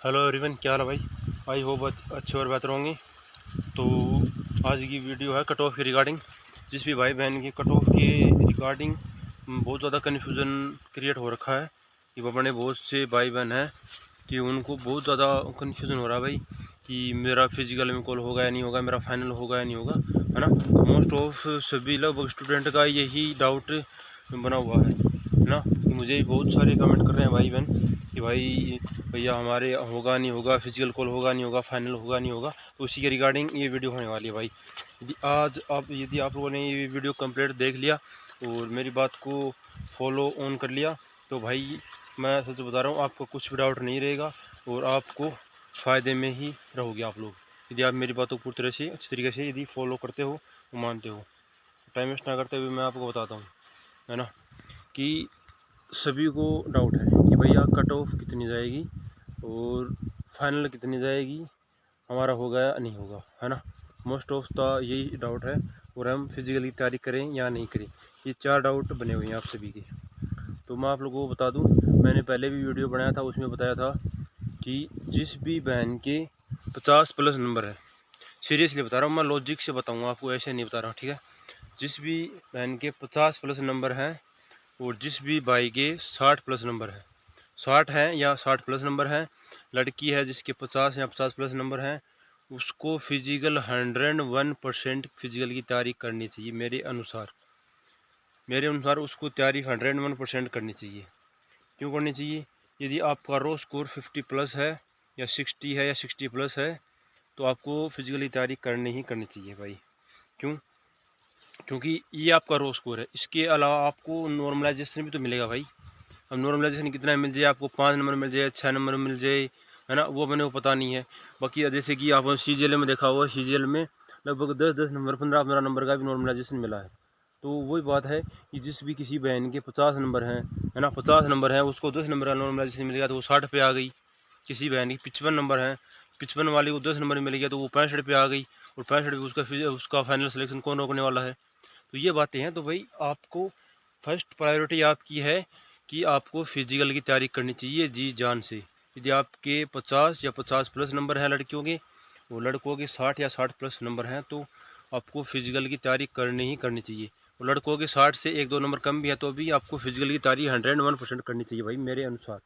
Hello everyone, क्या हाल है भाई। आई होप अच्छे और बेहतर होंगे। तो आज की वीडियो है कट ऑफ के रिगार्डिंग। जिस भी भाई बहन के कट ऑफ के रिगार्डिंग बहुत ज़्यादा कन्फ्यूज़न क्रिएट हो रखा है कि अपने बहुत से भाई बहन हैं कि उनको बहुत ज़्यादा कन्फ्यूज़न हो रहा है भाई कि मेरा फिजिकल में कॉल होगा या नहीं होगा, मेरा फाइनल होगा या नहीं होगा, है ना। तो मोस्ट ऑफ सभी लगभग स्टूडेंट का यही डाउट बना हुआ है ना। कि मुझे बहुत सारे कमेंट कर रहे हैं भाई बहन कि भाई भैया हमारे होगा नहीं होगा, फिजिकल कॉल होगा नहीं होगा, फाइनल होगा नहीं होगा। तो उसी के रिगार्डिंग ये वीडियो होने वाली है भाई। यदि आप लोगों ने ये वीडियो कंप्लीट देख लिया और मेरी बात को फॉलो ऑन कर लिया तो भाई मैं सच बता रहा हूँ, आपको कुछ भी डाउट नहीं रहेगा और आपको फ़ायदे में ही रहोगे आप लोग, यदि आप मेरी बातों को पूरी तरह से अच्छी तरीके से यदि फॉलो करते हो, मानते हो। टाइम वेस्ट ना करते हुए मैं आपको बताता हूँ, है ना, कि सभी को डाउट है कि भैया कट ऑफ कितनी जाएगी और फाइनल कितनी जाएगी, हमारा होगा या नहीं होगा, है ना। मोस्ट ऑफ का यही डाउट है और हम फिजिकली तैयारी करें या नहीं करें, ये 4 डाउट बने हुए हैं आप सभी के। तो मैं आप लोगों को बता दूं, मैंने पहले भी वीडियो बनाया था, उसमें बताया था कि जिस भी बहन के 50 प्लस नंबर है, सीरियसली बता रहा हूँ मैं, लॉजिक से बताऊँगा आपको, ऐसे नहीं बता रहा हूँ, ठीक है। जिस भी बहन के 50 प्लस नंबर हैं और जिस भी भाई के 60 प्लस नंबर है, 60 है या 60 प्लस नंबर है, लड़की है जिसके 50 या 50 प्लस नंबर हैं, उसको फिजिकल 101% फिजिकल की तैयारी करनी चाहिए। मेरे अनुसार उसको तैयारी 101% करनी चाहिए। क्यों करनी चाहिए? यदि आपका रो स्कोर 50 प्लस है या 60 है या 60 प्लस है तो आपको फिजिकली तैयारी करनी ही करनी चाहिए भाई। क्यों? क्योंकि ये आपका रो स्कोर है, इसके अलावा आपको नॉर्मलाइजेशन भी तो मिलेगा भाई। अब नॉर्मलाइजेशन कितना मिल जाए आपको, 5 नंबर मिल जाए, 6 नंबर मिल जाए, है ना, वो मैंने को पता नहीं है। बाकी जैसे कि आप CGL में देखा हुआ, CGL में लगभग 10 नंबर 15 नंबर का भी नॉर्मलाइजेशन मिला है। तो वही बात है कि जिस भी किसी बहन के 50 नंबर हैं, है ना, 50 नंबर है, उसको 10 नंबर का नॉर्मलाइजेशन मिल गया तो वो 60 पे आ गई। किसी बहन की 55 नंबर है, 55 वाली को 10 नंबर मिल गया तो वो 65 पे आ गई, और 65 पे उसका फाइनल सिलेक्शन कौन रोकने वाला है। तो ये बातें हैं। तो भाई आपको फर्स्ट प्रायोरिटी आपकी है कि आपको फिजिकल की तैयारी करनी चाहिए जी जान से। यदि आपके 50 या 50 प्लस नंबर हैं लड़कियों के और लड़कों के 60 या 60 प्लस नंबर हैं तो आपको फिजिकल की तैयारी करनी ही करनी चाहिए। और लड़कों के 60 से 1-2 नंबर कम भी है तो भी आपको फिजिकल की तैयारी 101% करनी चाहिए भाई मेरे अनुसार।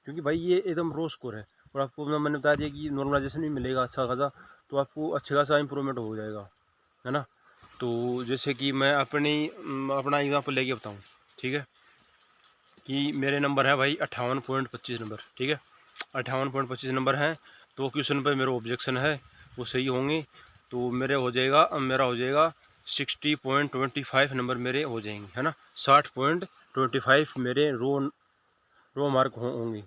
क्योंकि भाई ये एकदम रो स्कोर है और आपको मैंने बता दिया कि नॉर्मलाइजेशन भी मिलेगा अच्छा खासा, तो आपको अच्छा खासा इंप्रूवमेंट हो जाएगा, है ना। तो जैसे कि मैं अपना एग्जाम्पल लेके बताऊँ, ठीक है, कि मेरे नंबर है भाई 58.25 नंबर, ठीक है, 58.25 नंबर हैं। तो क्वेश्चन पे मेरा ऑब्जेक्शन है वो सही होंगे तो मेरा हो जाएगा 60.25 नंबर मेरे हो जाएंगे, है ना। 60.25 मेरे रो मार्क होंगे।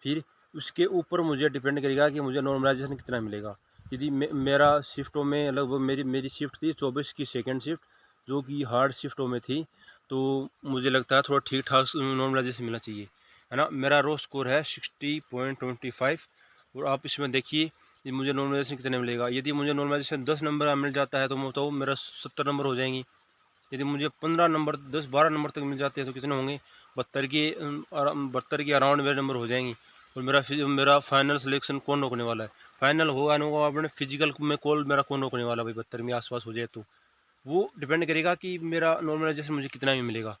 फिर उसके ऊपर मुझे डिपेंड करेगा कि मुझे नॉर्मलाइजेशन कितना मिलेगा। यदि मेरा शिफ्टों में लगभग मेरी शिफ्ट थी 24 की सेकंड शिफ्ट, जो कि हार्ड शिफ्टों में थी, तो मुझे लगता है थोड़ा ठीक ठाक नॉर्मलाइजेशन मिलना चाहिए, है ना। मेरा रो स्कोर है 60.25 और आप इसमें देखिए कि मुझे नॉर्मलाइजेशन कितने मिलेगा। यदि मुझे नॉर्मलाइजेशन 10 नंबर मिल जाता है तो मैं तो मेरा 70 नंबर हो जाएंगी। यदि मुझे 15 नंबर 10-12 नंबर तक मिल जाते हैं तो कितने होंगे, 72 के अराउंड मेरे नंबर हो जाएंगे। और मेरा फाइनल सिलेक्शन कौन रोकने वाला है, फाइनल होगा नहीं होगा अपने फिजिकल में कॉल मेरा कौन रोकने वाला भाई, 72 में आसपास हो जाए तो वो डिपेंड करेगा कि मेरा नॉर्मलाइजेशन मुझे कितना ही मिलेगा।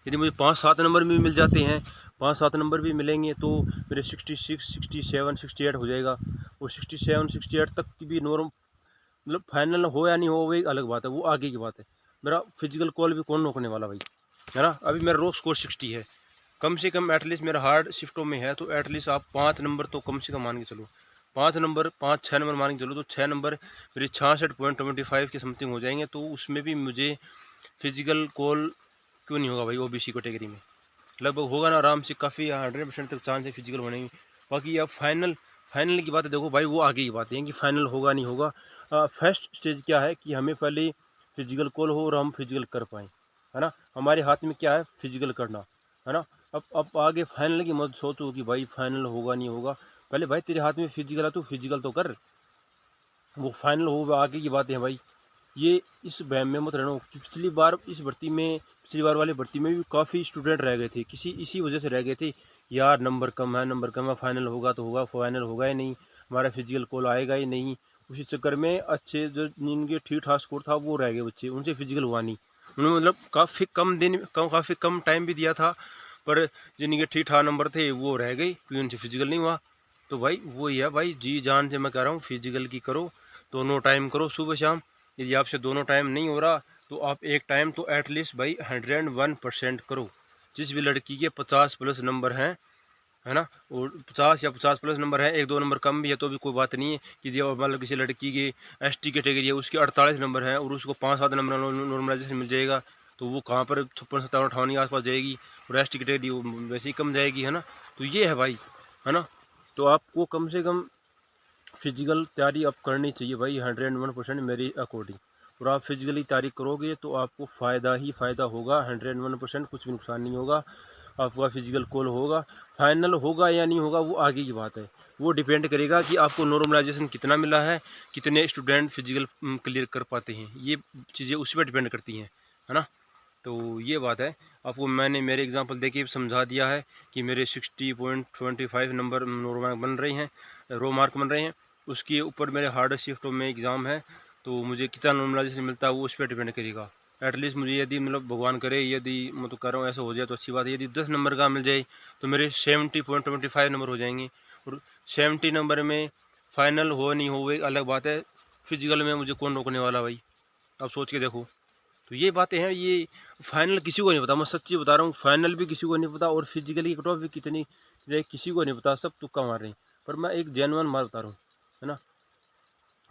यदि मुझे 5-7 नंबर भी मिल जाते हैं, 5-7 नंबर भी मिलेंगे तो मेरे 66 67 68 हो जाएगा। और 67 68 तक की भी नॉर्म मतलब फाइनल हो या नहीं हो वो एक अलग बात है, वो आगे की बात है। मेरा फिजिकल कॉल भी कौन रोकने वाला भाई, है ना। अभी मेरा रो स्कोर 60 है, कम से कम एटलीस्ट मेरा हार्ड शिफ्टों में है तो एटलीस्ट आप 5 नंबर तो कम से कम मान के चलो, 5-6 नंबर मान के चलो तो 6 नंबर मेरे 66.25 के समथिंग हो जाएंगे। तो उसमें भी मुझे फिजिकल कॉल क्यों नहीं होगा भाई, OBC कैटेगरी में लगभग होगा ना आराम से, काफ़ी 100% तक चांस है फिजिकल होने में। बाकी अब फाइनल की बात है, देखो भाई वो आगे की बात है कि फाइनल होगा नहीं होगा। फर्स्ट स्टेज क्या है कि हमें पहले फिजिकल कॉल हो और हम फिजिकल कर पाएँ, है ना। हमारे हाथ में क्या है, फिजिकल करना, है ना। अब आगे फाइनल की मत सोचो कि भाई फाइनल होगा नहीं होगा, पहले भाई तेरे हाथ में फिजिकल है तो फिजिकल तो कर, वो फाइनल हो आगे की बात है भाई। ये इस वहम में मत रहना कि पिछली बार वाली भर्ती में भी काफ़ी स्टूडेंट रह गए थे, किसी इसी वजह से रह गए थे यार नंबर कम है, फाइनल होगा तो होगा, फाइनल होगा ही नहीं, हमारा फिजिकल कॉल आएगा ही नहीं। उसी चक्कर में अच्छे जो जिनके ठीक ठाक स्कोर था वो रह गए बच्चे, उनसे फिजिकल हुआ नहीं। उन्होंने मतलब काफ़ी कम टाइम भी दिया था, पर जिनके ठीक ठाक नंबर थे वो रह गए क्योंकि उनसे फिजिकल नहीं हुआ। तो भाई वही है भाई, जी जान से मैं कह रहा हूँ फिजिकल की करो, दोनों टाइम करो सुबह शाम। यदि आपसे दोनों टाइम नहीं हो रहा तो आप एक टाइम तो एटलीस्ट भाई 101% करो। जिस भी लड़की के 50 प्लस नंबर हैं, है ना, और 50 या 50 प्लस नंबर है, एक दो नंबर कम भी है तो भी कोई बात नहीं है कि मतलब किसी लड़की की एसटी कैटेगरी है, उसके 48 नंबर है और उसको 5-7 नंबर नॉर्मलाइजेशन मिल जाएगा, तो वो कहाँ पर 56-57-58 के आसपास जाएगी, और एसटी कैटेगरी वैसे ही कम जाएगी, है ना। तो ये है भाई, है ना। तो आपको कम से कम फिजिकल तैयारी आप करनी चाहिए भाई 101% मेरी अकॉर्डिंग। और आप फिजिकली तैयारी करोगे तो आपको फ़ायदा ही फ़ायदा होगा 101%, कुछ भी नुकसान नहीं होगा। आपका फिजिकल कॉल होगा, फाइनल होगा या नहीं होगा वो आगे की बात है, वो डिपेंड करेगा कि आपको नॉर्मलाइजेशन कितना मिला है, कितने स्टूडेंट फिजिकल क्लियर कर पाते हैं, ये चीज़ें उस पर डिपेंड करती हैं, है ना। तो ये बात है, आपको मैंने मेरे एग्जांपल देके समझा दिया है कि मेरे 60.25 नंबर नॉर्मल बन रहे हैं, रो मार्क बन रहे हैं। उसके ऊपर मेरे हार्ड शिफ्टों में एग्ज़ाम है, तो मुझे कितना नॉर्मलाइजेशन मिलता है वो उस पर डिपेंड करेगा। एटलीस्ट मुझे यदि मतलब भगवान करे, यदि मैं तो कह रहा हूँ ऐसा हो जाए तो अच्छी बात है, यदि 10 नंबर का मिल जाए तो मेरे 70.25 नंबर हो जाएंगे। और 70 नंबर में फाइनल हो नहीं हो वो एक अलग बात है, फिजिकल में मुझे कौन रोकने वाला भाई, आप सोच के देखो। तो ये बातें हैं, ये फाइनल किसी को नहीं पता, मैं सच्ची बता रहा हूँ, फाइनल भी किसी को नहीं पता और फिजिकली कट ऑफ भी कितनी जाए किसी को नहीं पता, सब तुक्का मार रहे हैं। पर मैं एक जेन्युइन मार बता रहा हूँ, है ना।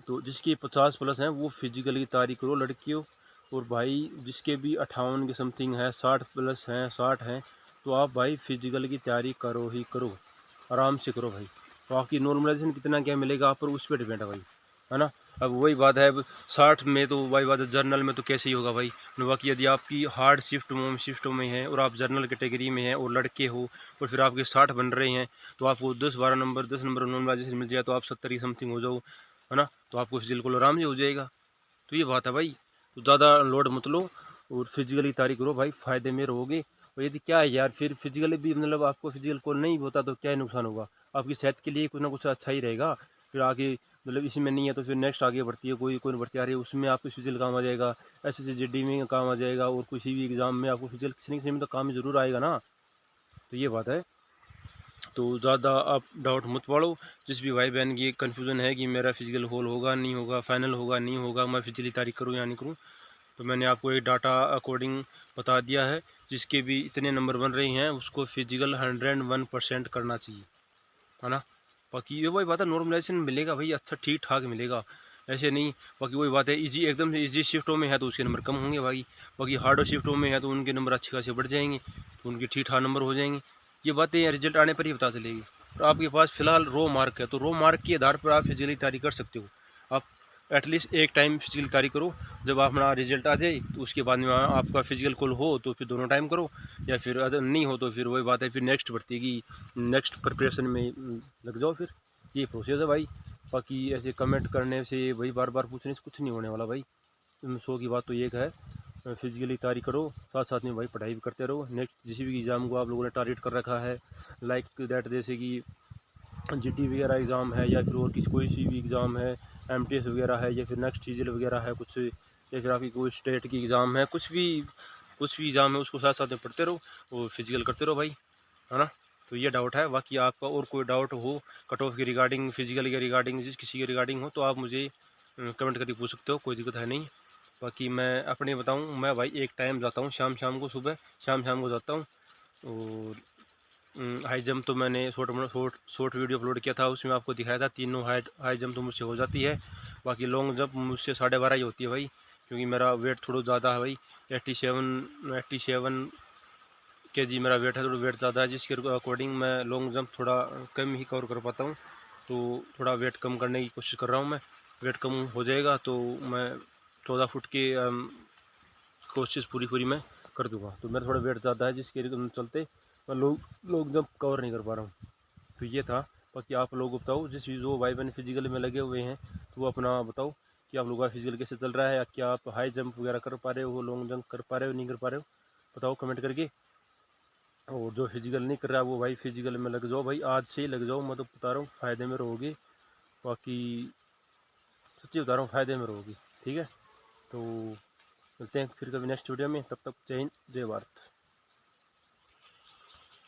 तो जिसकी 50 प्लस हैं वो फिजिकली तैयारी करो लड़कियों, और भाई जिसके भी 58 के समथिंग है, 60 प्लस हैं, 60 हैं, तो आप भाई फिजिकल की तैयारी करो ही करो, आराम से करो भाई। बाकी नॉर्मलाइजेशन कितना क्या मिलेगा आप पर उस पर डिपेंड है भाई, है ना। अब वही बात है, अब 60 में तो वही बात है, जर्नल में तो कैसे ही होगा भाई। बाकी यदि आपकी हार्ड शिफ्टों में है और आप जर्नल कैटेगरी में हैं और लड़के हो और फिर आपके 60 बन रहे हैं, तो आपको 10 नंबर नॉर्मलाइजेशन मिल जाए तो आप 70 की समथिंग हो जाओ, है ना। तो आपको बिल्कुल आराम से हो जाएगा। तो ये बात है भाई, तो ज़्यादा लोड मत लो और फिजिकली तैयारी करो भाई, फ़ायदे में रहोगे। और यदि क्या है यार, फिर फिजिकली भी मतलब आपको फिजिकल को नहीं होता तो क्या नुकसान होगा, आपकी सेहत के लिए कुछ ना कुछ अच्छा ही रहेगा। फिर आगे मतलब इसी में नहीं है तो फिर नेक्स्ट आगे बढ़ती है, कोई भर्ती आ रही है उसमें आपको फिजिकल काम आ जाएगा, SSC GD में काम आ जाएगा, और किसी भी एग्ज़ाम में आपको फिजिकल किसी न किसी में तो काम ज़रूर आएगा ना। तो ये बात है, तो ज़्यादा आप डाउट मत पड़ो। जिस भी भाई बहन की कन्फ्यूज़न है कि मेरा फिजिकल होल होगा नहीं होगा, फाइनल होगा नहीं होगा, मैं फिजिकली तैयारी करूँ या नहीं करूँ, तो मैंने आपको एक डाटा अकॉर्डिंग बता दिया है। जिसके भी इतने नंबर बन रहे हैं उसको फिजिकल 101% करना चाहिए, है ना। बाकी ये वही बात है, नॉर्मलाइजेशन मिलेगा भाई, अच्छा ठीक ठाक मिलेगा, ऐसे नहीं। बाकी वही बात है, इजी एकदम से इजी शिफ्टों में है तो उसके नंबर कम होंगे भाई, बाकी हार्ड शिफ्टों में है तो उनके नंबर अच्छे खासे बढ़ जाएंगे, तो उनके ठीक ठाक नंबर हो जाएंगे। ये बातें रिजल्ट आने पर ही पता चलेगी। तो आपके पास फिलहाल रो मार्क है, तो रो मार्क के आधार पर आप फिजिकली तैयारी कर सकते हो। आप एटलीस्ट एक टाइम फिजिकल तैयारी करो, जब अपना रिजल्ट आ जाए तो उसके बाद में आपका फिजिकल कॉल हो तो फिर दोनों टाइम करो, या फिर अगर नहीं हो तो फिर वही बात है, फिर नेक्स्ट बढ़ती की नेक्स्ट प्रिपरेशन में लग जाओ फिर। ये प्रोसेस है भाई। बाकी ऐसे कमेंट करने से भाई बार बार पूछने से कुछ नहीं होने वाला भाई। 100 की बात तो एक है, फिजिकली तैयारी करो, साथ साथ में भाई पढ़ाई भी करते रहो। नेक्स्ट किसी भी एग्ज़ाम को आप लोगों ने टारगेट कर रखा है, लाइक दैट जैसे कि GD वगैरह एग्ज़ाम है, या फिर और किसी कोई सी भी एग्ज़ाम है, MTS वगैरह है, या फिर नेक्स्ट सीजल वगैरह है कुछ, या फिर आपकी कोई स्टेट की एग्ज़ाम है, कुछ भी एग्ज़ाम है उसको साथ साथ में पढ़ते रहो और फिजिकल करते रहो भाई, है ना। तो ये डाउट है, बाकी आपका और कोई डाउट हो कट ऑफ के रिगार्डिंग, फिजिकल के रिगार्डिंग, जिस किसी के रिगार्डिंग हो तो आप मुझे कमेंट करके पूछ सकते हो, कोई दिक्कत है नहीं। बाकी मैं अपने बताऊँ, मैं भाई एक टाइम जाता हूँ शाम शाम को, सुबह शाम को जाता हूँ। और हाई जंप तो मैंने शॉर्ट वीडियो अपलोड किया था, उसमें आपको दिखाया था तीनों हाई जंप तो मुझसे हो जाती है। बाकी लॉन्ग जंप मुझसे 12.5 ही होती है भाई, क्योंकि मेरा वेट थोड़ा ज़्यादा है भाई, 87 kg मेरा वेट है, थोड़ा वेट ज़्यादा है, जिसके अकॉर्डिंग मैं लॉन्ग जंप थोड़ा कम ही कवर कर पाता हूँ। तो थोड़ा वेट कम करने की कोशिश कर रहा हूँ मैं, वेट कम हो जाएगा तो मैं 14 फुट की कोशिश पूरी मैं कर दूंगा। तो मेरा थोड़ा वेट ज़्यादा है जिसके चलते मैं लोग जंप कवर नहीं कर पा रहा हूँ। तो ये था। बाकी आप लोग बताओ, जिस जो भाई बहन फिजिकल में लगे हुए हैं तो वो अपना बताओ कि आप लोगों का फिजिकल कैसे चल रहा है, या क्या आप हाई जंप वगैरह कर पा रहे हो, लॉन्ग जंप कर पा रहे हो नहीं कर पा रहे हो, बताओ कमेंट करके। और जो फिजिकल नहीं कर रहा वो भाई फिजिकल में लग जाओ भाई, आज से ही लग जाओ, मैं तो बता रहा हूँ फ़ायदे में रहोगे। बाकी सच्ची बता रहा हूँ फ़ायदे में रहोगी। ठीक है, तो मिलते हैं फिर कभी नेक्स्ट वीडियो में, तब तक जय हिंद जय भारत।